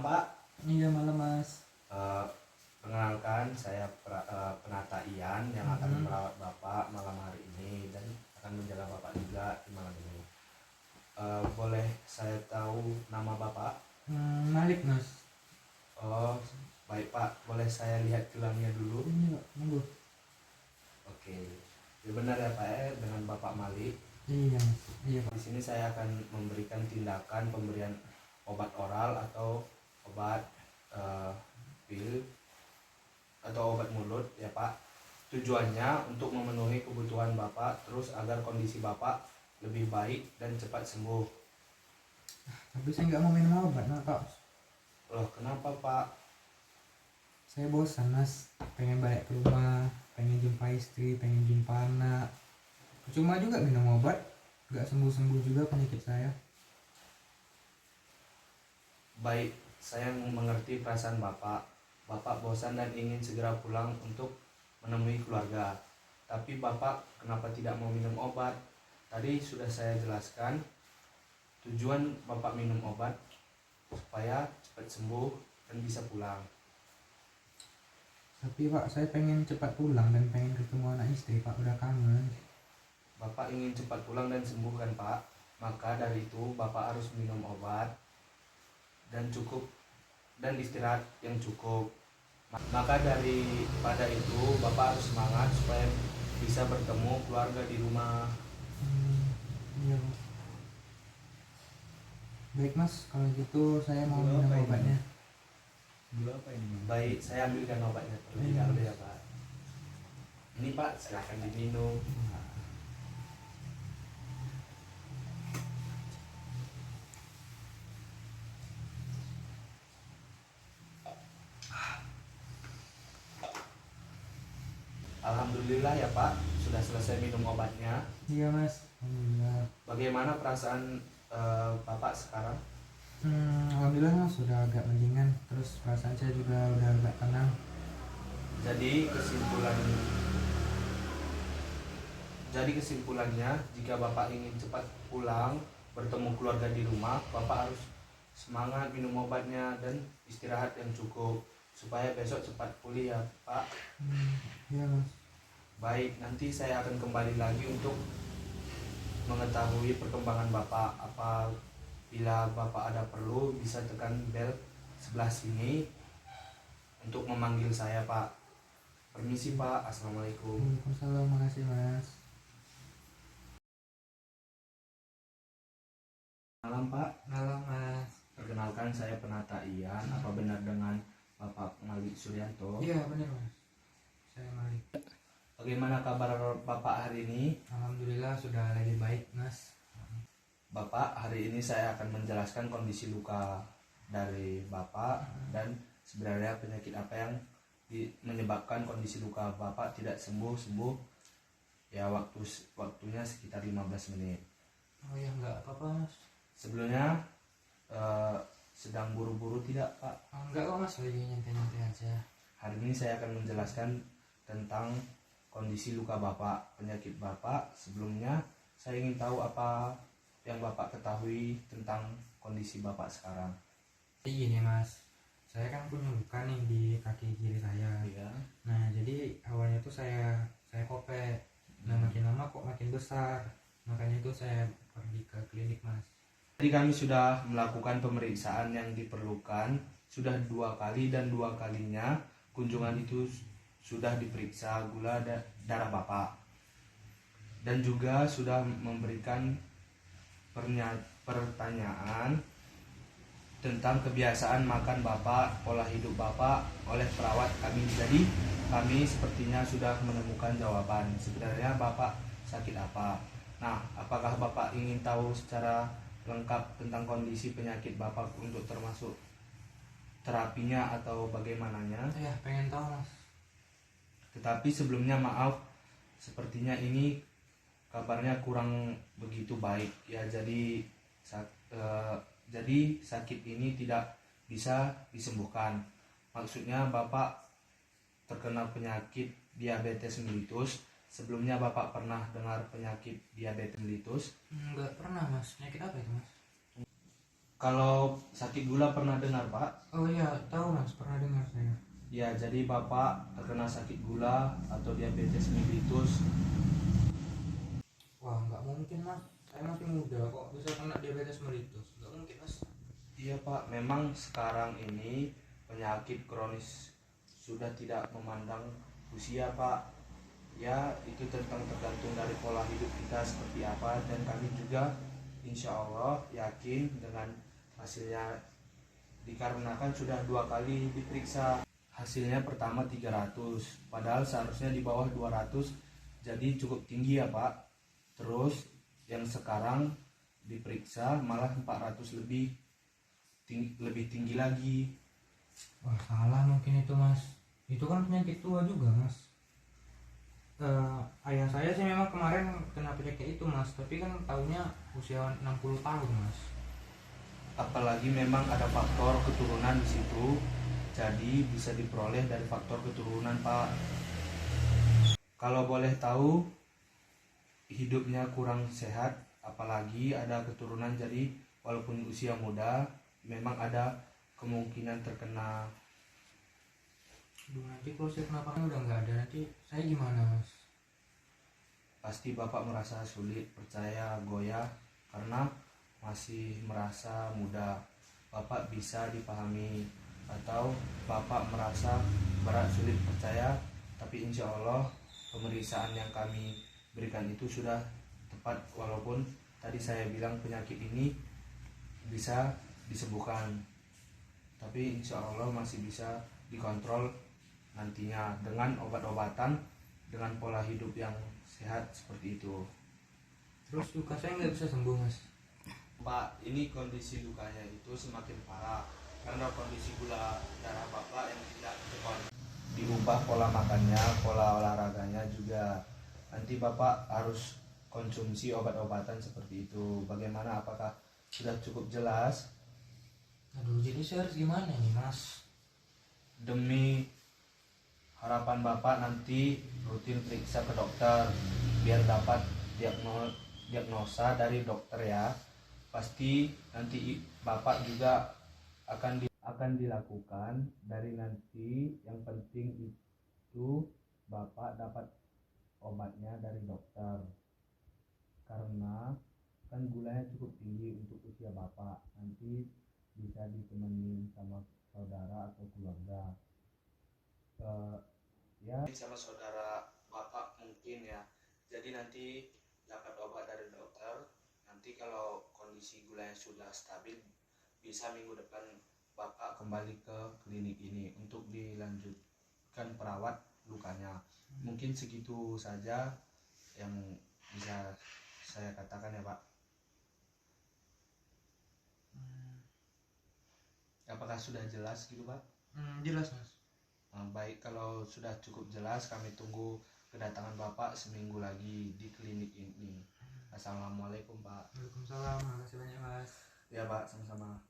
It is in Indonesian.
Pak. Iya malam Mas. Eh, Perkenalkan saya Penata Ian yang akan merawat Bapak malam hari ini dan akan menjaga Bapak juga di malam ini. Boleh saya tahu nama Bapak? Malik Mas. Oh, baik Pak. Boleh saya lihat gelangnya dulu? Iya Pak, monggo. Oke. Ya benar ya Pak ya, dengan Bapak Malik. Iya Mas. Iya Pak. Di sini saya akan memberikan tindakan pemberian obat oral atau obat pil atau obat mulut ya Pak. Tujuannya untuk memenuhi kebutuhan Bapak terus agar kondisi Bapak lebih baik dan cepat sembuh. Tapi saya nggak mau minum obat nah, Pak. Loh, kenapa Pak? Saya bosan Mas. Pengen balik ke rumah, pengen jumpa istri, pengen jumpa anak. Cuma juga minum obat, nggak sembuh-sembuh juga penyakit saya. Baik, saya mengerti perasaan Bapak. Bapak bosan dan ingin segera pulang untuk menemui keluarga. Tapi Bapak kenapa tidak mau minum obat? Tadi sudah saya jelaskan tujuan Bapak minum obat supaya cepat sembuh dan bisa pulang. Tapi Pak, saya pengen cepat pulang dan pengen ketemu anak istri Pak, udah kangen. Bapak ingin cepat pulang dan sembuh kan Pak? Maka dari itu Bapak harus minum obat dan istirahat yang cukup. Maka daripada itu Bapak harus semangat supaya bisa bertemu keluarga di rumah. Iya Mas. Baik Mas, kalau gitu saya mau minum obatnya. Baik, saya ambilkan obatnya terlebih dahulu ya Pak. Ini Pak, silahkan diminum. Alhamdulillah ya Pak, sudah selesai minum obatnya. Iya Mas, alhamdulillah. Bagaimana perasaan Bapak sekarang? Alhamdulillah Mas, sudah agak mendingan. Terus perasaan saya juga udah agak tenang. Jadi kesimpulannya, jika Bapak ingin cepat pulang bertemu keluarga di rumah, Bapak harus semangat minum obatnya dan istirahat yang cukup supaya besok cepat pulih ya Pak. Iya Mas. Baik, nanti saya akan kembali lagi untuk mengetahui perkembangan Bapak. Apabila Bapak ada perlu bisa tekan bel sebelah sini untuk memanggil saya Pak. Permisi Pak, Assalamualaikum. Waalaikumsalam, makasih Mas. Malam Pak. Malam Mas. Perkenalkan saya Penata Ian. Apa benar dengan Bapak Malik Suryanto? Iya benar Mas. Saya Malik. Bagaimana kabar Bapak hari ini? Alhamdulillah sudah lebih baik Mas. Bapak, hari ini saya akan menjelaskan kondisi luka dari Bapak dan sebenarnya penyakit apa yang menyebabkan kondisi luka Bapak tidak sembuh-sembuh. Ya, waktunya sekitar 15 menit. Oh ya, nggak apa-apa Mas. Sebelumnya sedang buru-buru tidak Pak? Enggak kok Mas, lagi nyantai-nyantai aja. Hari ini saya akan menjelaskan tentang kondisi luka Bapak, penyakit Bapak. Sebelumnya saya ingin tahu apa yang Bapak ketahui tentang kondisi Bapak sekarang. Jadi gini Mas, saya kan punya luka nih di kaki kiri saya. Iya. Nah jadi awalnya tuh saya kopek. Nah makin lama kok makin besar. Makanya itu saya pergi ke klinik Mas. Jadi kami sudah melakukan pemeriksaan yang diperlukan sudah 2 kali dan 2 kalinya kunjungan itu sudah diperiksa gula darah Bapak dan juga sudah memberikan pertanyaan tentang kebiasaan makan Bapak, pola hidup Bapak oleh perawat kami. Jadi kami sepertinya sudah menemukan jawaban sebenarnya Bapak sakit apa. Nah, apakah Bapak ingin tahu secara lengkap tentang kondisi penyakit Bapak untuk termasuk terapinya atau bagaimananya? Ya pengen tahu Mas. Tetapi sebelumnya maaf, sepertinya ini kabarnya kurang begitu baik ya. Jadi sakit ini tidak bisa disembuhkan. Maksudnya Bapak terkena penyakit diabetes mellitus. Sebelumnya Bapak pernah dengar penyakit diabetes mellitus? Enggak pernah Mas. Penyakit apa itu Mas? Kalau sakit gula pernah dengar Pak? Oh iya, tahu mas, pernah dengar saya. Ya, jadi Bapak terkena sakit gula atau diabetes mellitus. Wah, nggak mungkin mas, saya masih muda kok bisa kena diabetes mellitus, nggak mungkin mas. Iya Pak, memang sekarang ini penyakit kronis sudah tidak memandang usia Pak. Ya, itu tergantung dari pola hidup kita seperti apa, dan kami juga insya Allah yakin dengan hasilnya, dikarenakan sudah 2 kali diperiksa. Hasilnya pertama 300, padahal seharusnya di bawah 200, jadi cukup tinggi ya Pak. Terus yang sekarang diperiksa malah 400 lebih, lebih tinggi lagi. Wah, salah mungkin itu mas, itu kan penyakit tua juga mas. Ayah saya sih memang kemarin kena penyakit itu mas, tapi kan tahunnya usia 60 tahun mas. Apalagi memang ada faktor keturunan di situ, jadi bisa diperoleh dari faktor keturunan Pak. Kalau boleh tahu, hidupnya kurang sehat, apalagi ada keturunan, jadi walaupun usia muda memang ada kemungkinan terkena. Aduh, nanti kalau saya kenapa udah nggak ada, nanti saya gimana mas? Pasti Bapak merasa sulit percaya, goyah, karena masih merasa muda. Bapak bisa dipahami, atau Bapak merasa berat sulit percaya, tapi insya Allah pemeriksaan yang kami berikan itu sudah tepat. Walaupun tadi saya bilang penyakit ini bisa disembuhkan, tapi insya Allah masih bisa dikontrol nantinya dengan obat-obatan, dengan pola hidup yang sehat seperti itu. Terus luka saya nggak bisa sembuh mas? Pak, ini kondisi lukanya itu semakin parah karena kondisi gula darah Bapak yang tidak terkontrol. Diubah pola makannya, pola olahraganya juga. Nanti Bapak harus konsumsi obat-obatan seperti itu. Bagaimana, apakah sudah cukup jelas? Aduh, jadi saya harus gimana nih mas? Demi harapan Bapak nanti rutin periksa ke dokter biar dapat diagnosa dari dokter ya. Pasti nanti Bapak juga akan dilakukan dari nanti. Yang penting itu Bapak dapat obatnya dari dokter, karena kan gulanya cukup tinggi untuk usia Bapak. Nanti bisa ditemenin sama saudara atau keluarga, ya sama saudara Bapak mungkin ya. Jadi nanti dapat obat dari dokter. Nanti kalau kondisi gulanya sudah stabil, bisa minggu depan Bapak kembali ke klinik ini untuk dilanjutkan perawat lukanya. Mungkin segitu saja yang bisa saya katakan ya Pak. Apakah sudah jelas gitu Pak? Jelas mas. Baik, kalau sudah cukup jelas, kami tunggu kedatangan Bapak seminggu lagi di klinik ini. Assalamualaikum Pak. Waalaikumsalam, makasih banyak mas. Ya Pak, sama-sama.